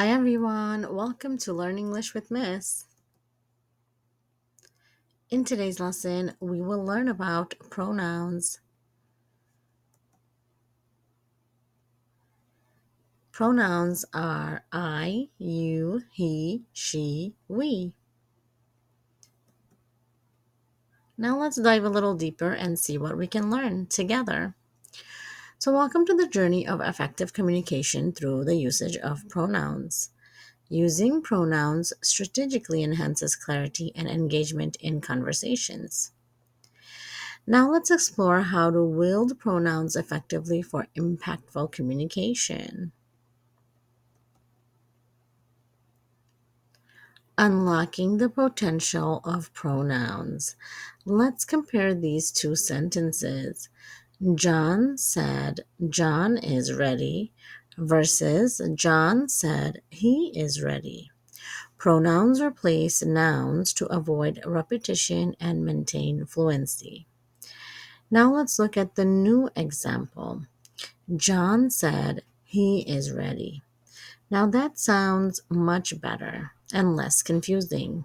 Hi everyone, welcome to Learn English with Miss. In today's lesson, we will learn about pronouns. Pronouns are I, you, he, she, we. Now let's dive a little deeper and see what we can learn together. So, welcome to the journey of effective communication through the usage of pronouns. Using pronouns strategically enhances clarity and engagement in conversations. Now let's explore how to wield pronouns effectively for impactful communication. Unlocking the potential of pronouns. Let's compare these two sentences. John said, John is ready, versus John said, he is ready. Pronouns replace nouns to avoid repetition and maintain fluency. Now let's look at the new example. John said he is ready. Now that sounds much better and less confusing.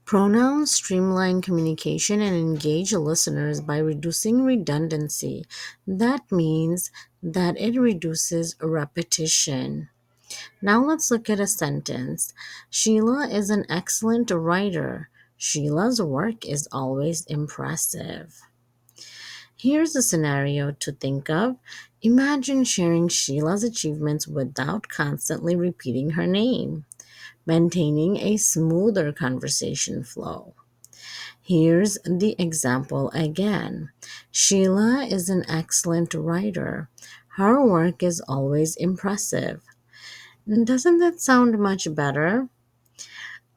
Pronouns streamline communication and engage listeners by reducing redundancy. That means that it reduces repetition. Now let's look at a sentence. Sheila is an excellent writer. Sheila's work is always impressive. Here's a scenario to think of. Imagine sharing Sheila's achievements without constantly repeating her name, maintaining a smoother conversation flow. Here's the example again. Sheila is an excellent writer. Her work is always impressive. Doesn't that sound much better?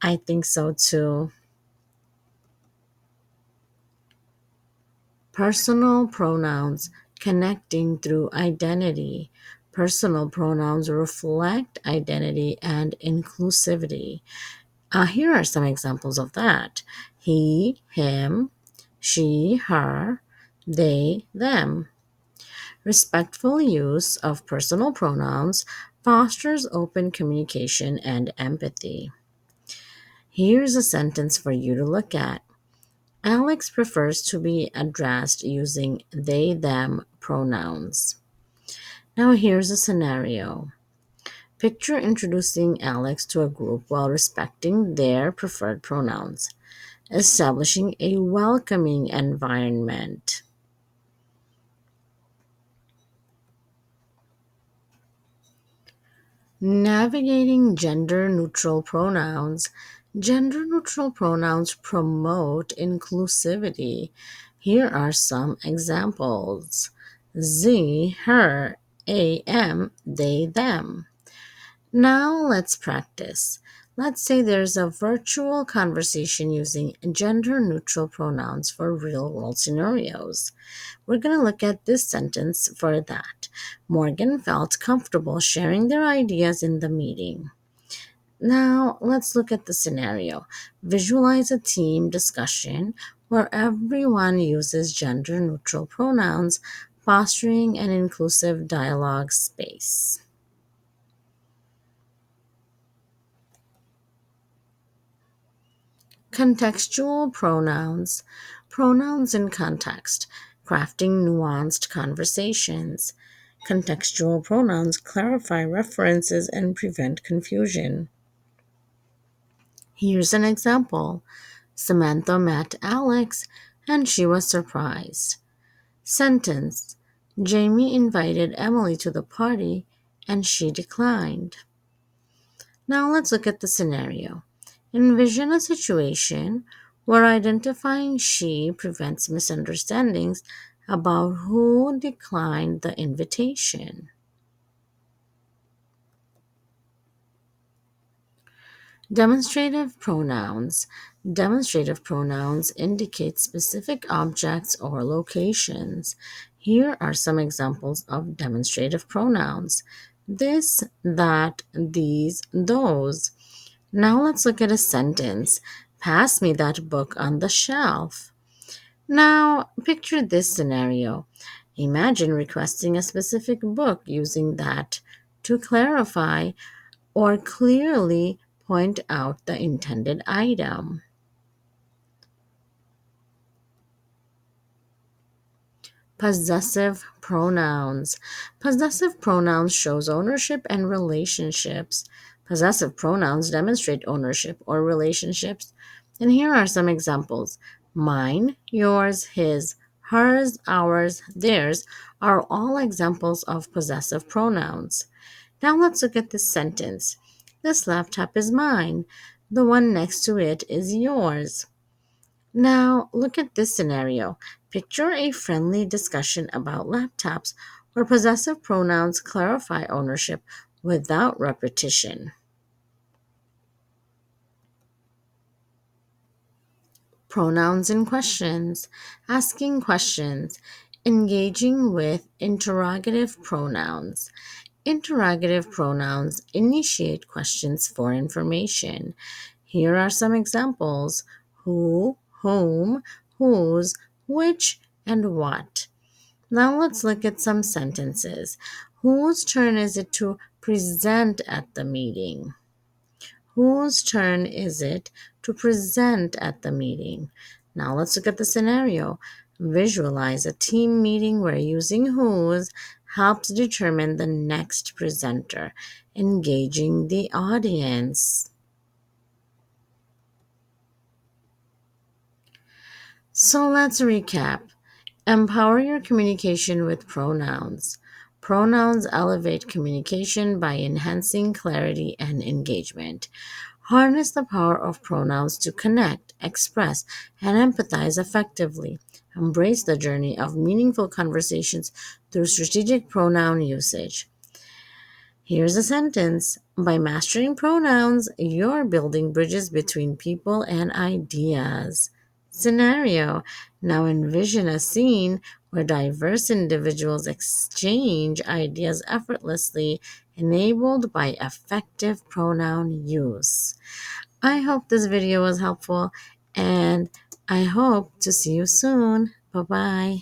I think so too. Personal pronouns connecting through identity. Personal pronouns reflect identity and inclusivity. Here are some examples of that: he, him, she, her, they, them. Respectful use of personal pronouns fosters open communication and empathy. Here's a sentence for you to look at. Alex prefers to be addressed using they, them pronouns. Now here's a scenario. Picture introducing Alex to a group while respecting their preferred pronouns, establishing a welcoming environment. Navigating gender neutral pronouns. Gender neutral pronouns promote inclusivity. Here are some examples: Z, her, am, they, them. Now let's practice. Let's say there's a virtual conversation using gender neutral pronouns for real world scenarios. We're going to look at this sentence for that. Morgan felt comfortable sharing their ideas in the meeting. Now, let's look at the scenario. Visualize a team discussion where everyone uses gender neutral pronouns, fostering an inclusive dialogue space. Contextual pronouns. Pronouns in context, crafting nuanced conversations. Contextual pronouns clarify references and prevent confusion. Here's an example. Samantha met Alex and she was surprised. Sentence. Jamie invited Emily to the party and she declined. Now let's look at the scenario. Envision a situation where identifying she prevents misunderstandings about who declined the invitation. Demonstrative pronouns. Demonstrative pronouns indicate specific objects or locations. Here are some examples of demonstrative pronouns: this, that, these, those. Now let's look at a sentence. Pass me that book on the shelf. Now, picture this scenario. Imagine requesting a specific book using that to clarify or clearly point out the intended item. Possessive pronouns. Possessive pronouns shows ownership and relationships. Possessive pronouns demonstrate ownership or relationships. And here are some examples. Mine, yours, his, hers, ours, theirs are all examples of possessive pronouns. Now let's look at this sentence. This laptop is mine. The one next to it is yours. Now, look at this scenario. Picture a friendly discussion about laptops where possessive pronouns clarify ownership without repetition. Pronouns and questions. Asking questions. Engaging with interrogative pronouns. Interrogative pronouns initiate questions for information. Here are some examples: who, whom, whose, which, and what. Now let's look at some sentences. Whose turn is it to present at the meeting? Whose turn is it to present at the meeting? Now let's look at the scenario. Visualize a team meeting where using whose helps determine the next presenter, engaging the audience. So let's recap. Empower your communication with pronouns. Pronouns elevate communication by enhancing clarity and engagement. Harness the power of pronouns to connect, express, and empathize effectively. Embrace the journey of meaningful conversations through strategic pronoun usage. Here's a sentence. By mastering pronouns, you're building bridges between people and ideas. Scenario. Now envision a scene where diverse individuals exchange ideas effortlessly, enabled by effective pronoun use. I hope this video was helpful, and I hope to see you soon. Bye bye.